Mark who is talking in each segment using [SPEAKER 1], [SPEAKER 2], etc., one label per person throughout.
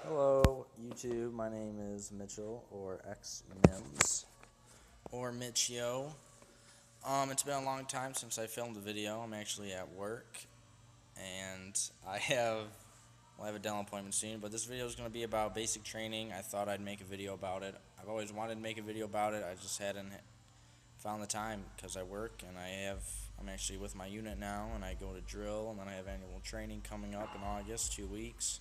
[SPEAKER 1] Hello, YouTube. My name is Mitchell, or X Mims, or Mitch Yo. It's been a long time since I filmed a video. I'm actually at work, and I have a dental appointment soon. But this video is going to be about basic training. I thought I'd make a video about it. I've always wanted to make a video about it. I just hadn't found the time because I work, and I'm actually with my unit now, and I go to drill, and then I have annual training coming up in August, 2 weeks.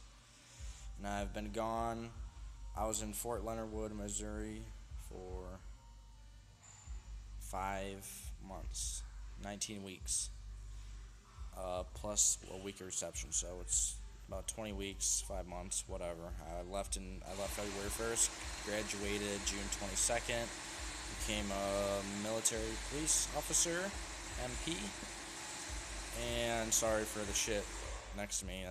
[SPEAKER 1] And I've been gone. I was in Fort Leonard Wood, Missouri for 5 months, 19 weeks, plus a week of reception. So it's about 20 weeks, 5 months, whatever. I left February 1st, graduated June 22nd, became a military police officer, MP. And sorry for the shit next to me.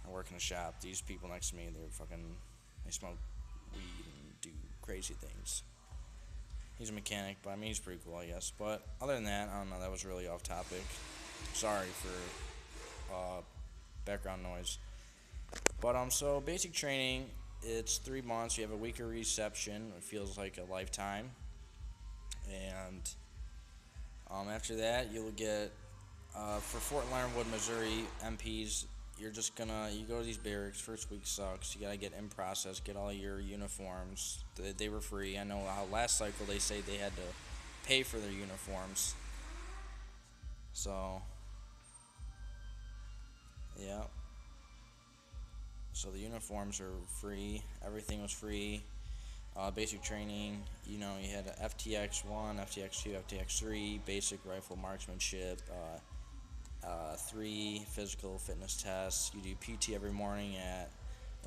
[SPEAKER 1] I work in a shop. These people next to me, they smoke weed and do crazy things. He's a mechanic, but I mean, he's pretty cool, I guess. But other than that, I don't know, that was really off topic. Sorry for background noise. But so basic training, it's 3 months. You have a week of reception. It feels like a lifetime. And after that, you'll get for Fort Leonard Wood, Missouri MPs. You go to these barracks. First week sucks. You gotta get in process, get all your uniforms. They were free. I know how last cycle they say they had to pay for their uniforms. So, yeah. So the uniforms are free. Everything was free. Basic training, you had a FTX 1, FTX 2, FTX 3, basic rifle marksmanship, 3 physical fitness tests. You do PT every morning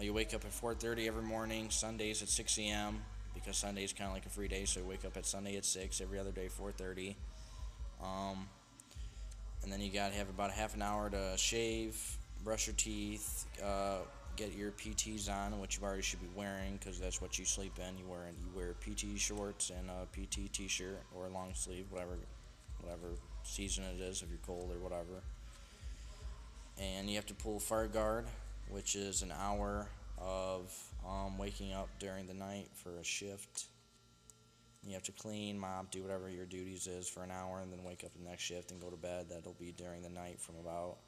[SPEAKER 1] you wake up at 4:30 every morning, Sundays at 6 a.m., because Sunday is kind of like a free day, so you wake up at Sunday at 6, every other day 4:30. And then you got to have about half an hour to shave, brush your teeth, get your PTs on, which you already should be wearing because that's what you sleep in. You wear PT shorts and a PT t-shirt or a long sleeve, whatever season it is, if you're cold or whatever. And you have to pull fire guard, which is an hour of waking up during the night for a shift. You have to clean, mop, do whatever your duties is for an hour, and then wake up the next shift and go to bed. That'll be during the night from about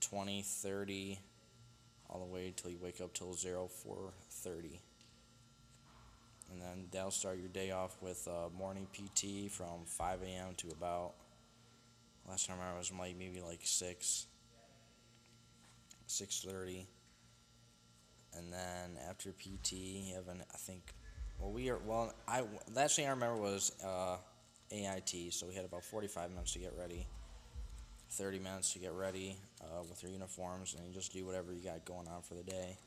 [SPEAKER 1] 20:30 all the way till you wake up till 04:30. And then that'll start your day off with morning PT from 5 a.m. to about, last time I remember, it was maybe like 6:30. And then after PT, you have last thing I remember was AIT, so we had about 45 minutes to get ready, 30 minutes to get ready with your uniforms, and you just do whatever you got going on for the day.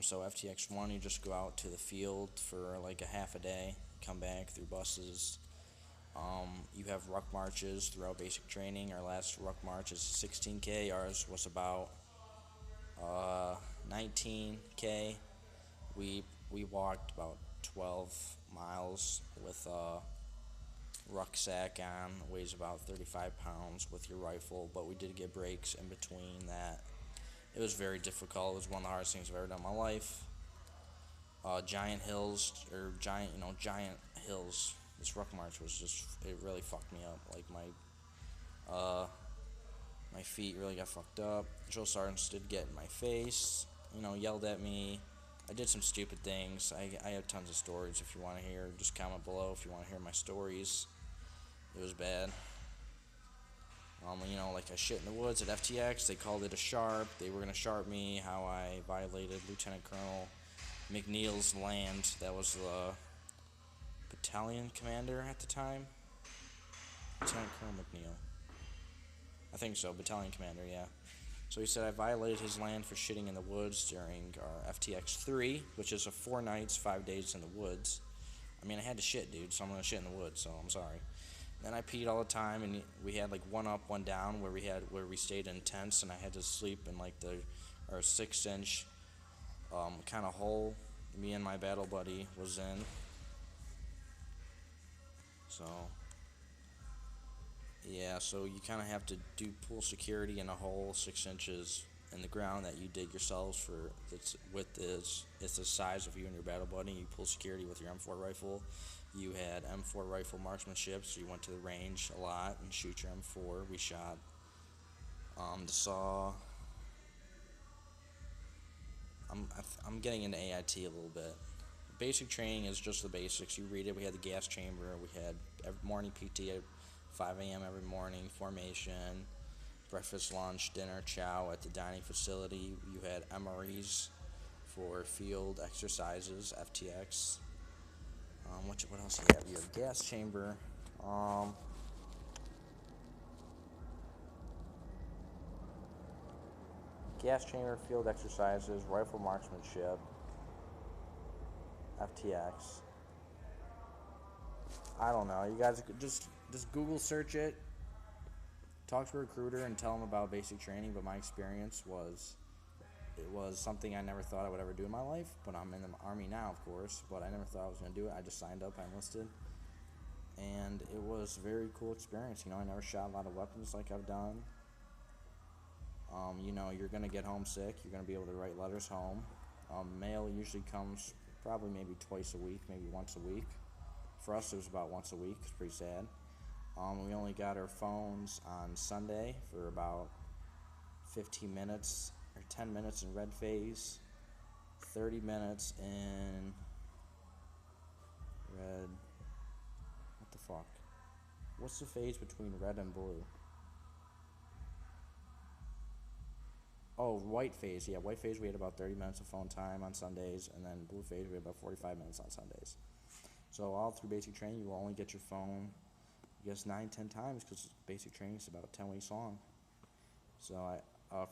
[SPEAKER 1] So FTX 1, you just go out to the field for like a half a day, come back through buses. You have ruck marches throughout basic training. Our last ruck march is 16K. Ours was about 19K. We walked about 12 miles with a rucksack on, weighs about 35 pounds with your rifle, but we did get breaks in between that. It was very difficult. It was one of the hardest things I've ever done in my life. Giant hills. This ruck march it really fucked me up. Like my feet really got fucked up. Drill sergeants did get in my face, yelled at me. I did some stupid things. I have tons of stories if you want to hear. Just comment below if you want to hear my stories. It was bad. Like I shit in the woods at FTX. They called it a sharp. They were going to sharp me. How I violated Lieutenant Colonel McNeil's land. That was the battalion commander at the time. Lieutenant Colonel McNeil. I think so. Battalion commander, yeah. So he said I violated his land for shitting in the woods during our FTX 3, which is a 4 nights, 5 days in the woods. I mean, I had to shit, dude, so I'm going to shit in the woods, so I'm sorry. Then I peed all the time, and we had like one up, one down, where we stayed in tents, and I had to sleep in like our 6-inch kind of hole me and my battle buddy was in. So yeah, so you kind of have to do pool security in a hole 6 inches in the ground that you dig yourselves for. It's the size of you and your battle buddy. You pull security with your M4 rifle. You had M4 rifle marksmanship, so you went to the range a lot and shoot your M4. We shot the saw. I'm getting into AIT a little bit. Basic training is just the basics. You read it. We had the gas chamber. We had every morning PT at 5 a.m. every morning, formation, breakfast, lunch, dinner, chow at the dining facility. You had MREs for field exercises, FTX. What else do you have? You have gas chamber. Gas chamber, field exercises, rifle marksmanship, FTX. I don't know. You guys could just Google search it. Talk to a recruiter and tell them about basic training. But my experience was, it was something I never thought I would ever do in my life. But I'm in the Army now, of course. But I never thought I was going to do it. I just signed up. I enlisted. And it was a very cool experience. I never shot a lot of weapons like I've done. You're going to get homesick. You're going to be able to write letters home. Mail usually comes probably maybe twice a week, maybe once a week. For us, it was about once a week. It's pretty sad. We only got our phones on Sunday for about 15 minutes or 10 minutes in red phase, 30 minutes in red. What the fuck? What's the phase between red and blue? Oh, white phase. Yeah, white phase we had about 30 minutes of phone time on Sundays, and then blue phase we had about 45 minutes on Sundays. So all through basic training, you will only get your phone, I guess, 9-10 times, because basic training is about 10 weeks long. So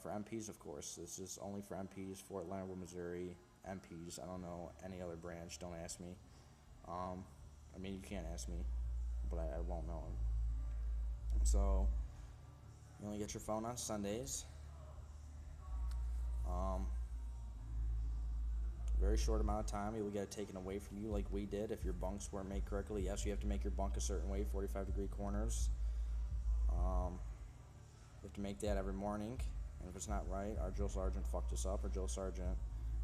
[SPEAKER 1] for MPs, of course, this is only for MPs, Fort Leonard, Missouri, MPs. I don't know any other branch. Don't ask me. You can't ask me, but I won't know them. So you only get your phone on Sundays. Very short amount of time. You will get it taken away from you like we did if your bunks weren't made correctly. Yes, you have to make your bunk a certain way, 45-degree corners. You have to make that every morning. And if it's not right, our drill sergeant fucked us up. Our drill sergeant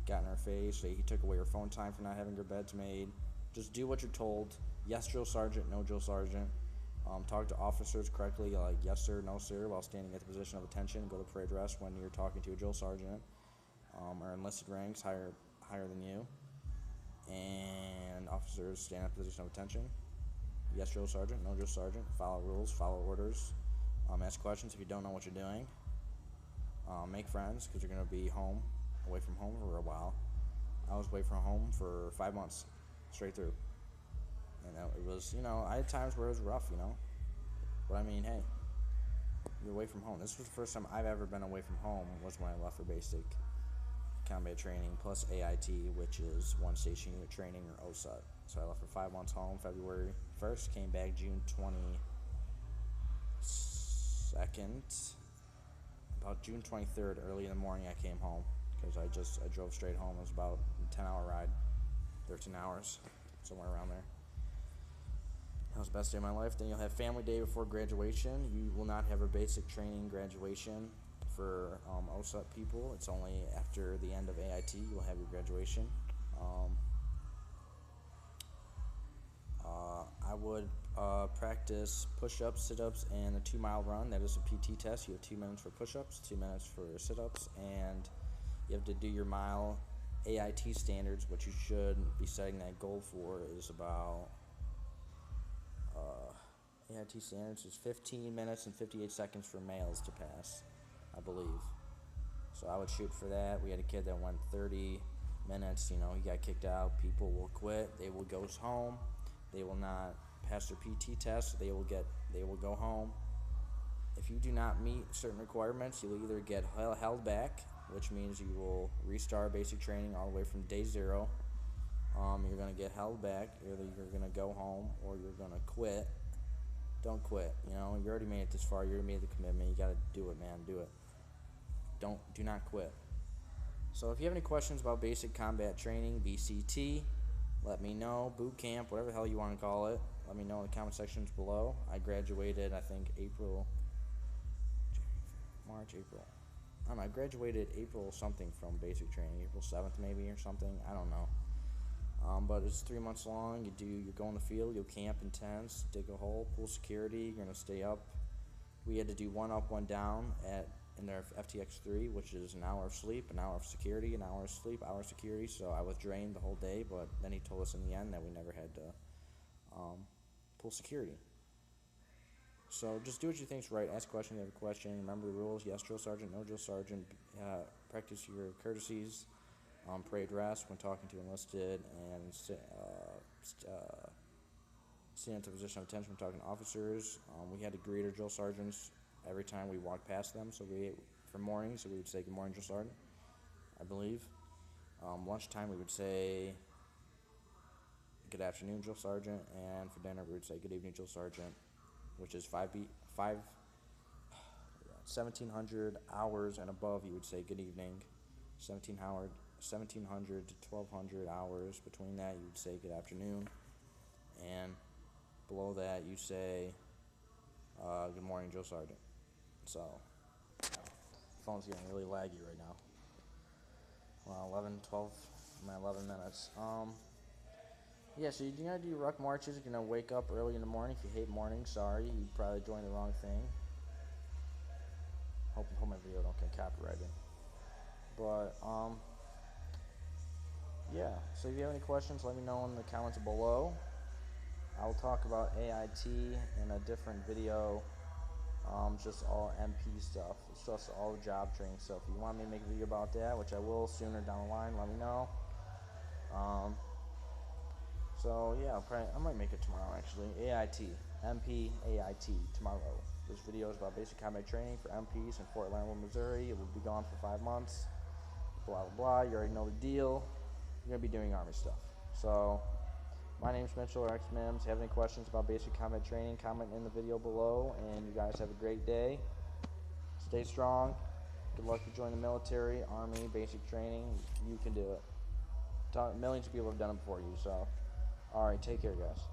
[SPEAKER 1] got in our face. He took away your phone time for not having your beds made. Just do what you're told. Yes, drill sergeant. No, drill sergeant. Talk to officers correctly, like yes sir, no sir, while standing at the position of attention. Go to parade rest when you're talking to a drill sergeant. Or enlisted ranks higher than you. And officers stand at the position of attention. Yes, drill sergeant. No, drill sergeant. Follow rules. Follow orders. Ask questions if you don't know what you're doing. Make friends, because you're going to be away from home for a while. I was away from home for 5 months, straight through. And it was, I had times where it was rough, But hey, you're away from home. This was the first time I've ever been away from home, was when I left for basic combat training, plus AIT, which is one station unit training, or OSUT. So I left for 5 months home, February 1st, came back June 22nd. About June 23rd, early in the morning, I came home, because I drove straight home. It was about a 10-hour ride, 13 hours, somewhere around there. That was the best day of my life. Then you'll have family day before graduation. You will not have a basic training graduation for OSUT people. It's only after the end of AIT you will have your graduation. I would practice push-ups, sit-ups, and a 2-mile run. That is a PT test. You have 2 minutes for push-ups, 2 minutes for sit-ups, and you have to do your mile. AIT standards, what you should be setting that goal for, is about AIT standards is 15 minutes and 58 seconds for males to pass, I believe. So I would shoot for that. We had a kid that went 30 minutes. He got kicked out. People will quit. They will go home. They will not pass their PT test. They will go home. If you do not meet certain requirements, you'll either get held back, which means you will restart basic training all the way from day 0. You're going to get held back. Either you're going to go home or you're going to quit. Don't quit. You already made it this far. You already made the commitment. You got to do it, man. Do it. Do not quit. So if you have any questions about basic combat training, BCT, let me know. Boot camp, whatever the hell you want to call it. Let me know in the comment sections below. I graduated, I think, April. I don't know, I graduated April something from basic training, April 7th maybe or something, I don't know. But it's 3 months long. You go in the field, you'll camp in tents, dig a hole, pool security, you're gonna stay up. We had to do 1 up, 1 down in their FTX3, which is an hour of sleep, an hour of security, an hour of sleep, hour of security. So I was drained the whole day, but then he told us in the end that we never had to pull security. So just do what you think's right. Ask a question if you have a question. Remember the rules. Yes, drill sergeant. No, drill sergeant. Practice your courtesies. Parade rest when talking to enlisted, and stand into a position of attention when talking to officers. We had to greet our drill sergeants every time we walked past them. So for morning, so we would say good morning, drill sergeant, I believe. Lunchtime, we would say good afternoon, drill sergeant, and for dinner, we would say good evening, drill sergeant, which is 1,700 hours and above. You would say good evening. 1,700 to 1,200 hours between that, you would say good afternoon, and below that, you say good morning, drill sergeant. So, phone's getting really laggy right now. Well, 11 minutes. Yeah, so you're gonna do ruck marches. You're gonna wake up early in the morning. If you hate mornings, sorry, you probably joined the wrong thing. Hope my video don't get copyrighted. But yeah. So if you have any questions, let me know in the comments below. I will talk about AIT in a different video. Just all MP stuff. It's just all job training stuff. If you want me to make a video about that, which I will sooner down the line, let me know. So yeah, I might make it tomorrow actually. AIT, MP, AIT tomorrow. This video is about basic combat training for MPs in Fort Leonard, Missouri. It will be gone for 5 months. Blah blah blah. You already know the deal. You're gonna be doing Army stuff. So my name's Mitchell or X-Mims. If you have any questions about basic combat training, comment in the video below. And you guys have a great day. Stay strong. Good luck to join the military, Army, basic training. You can do it. Millions of people have done it before you. So, all right, take care, guys.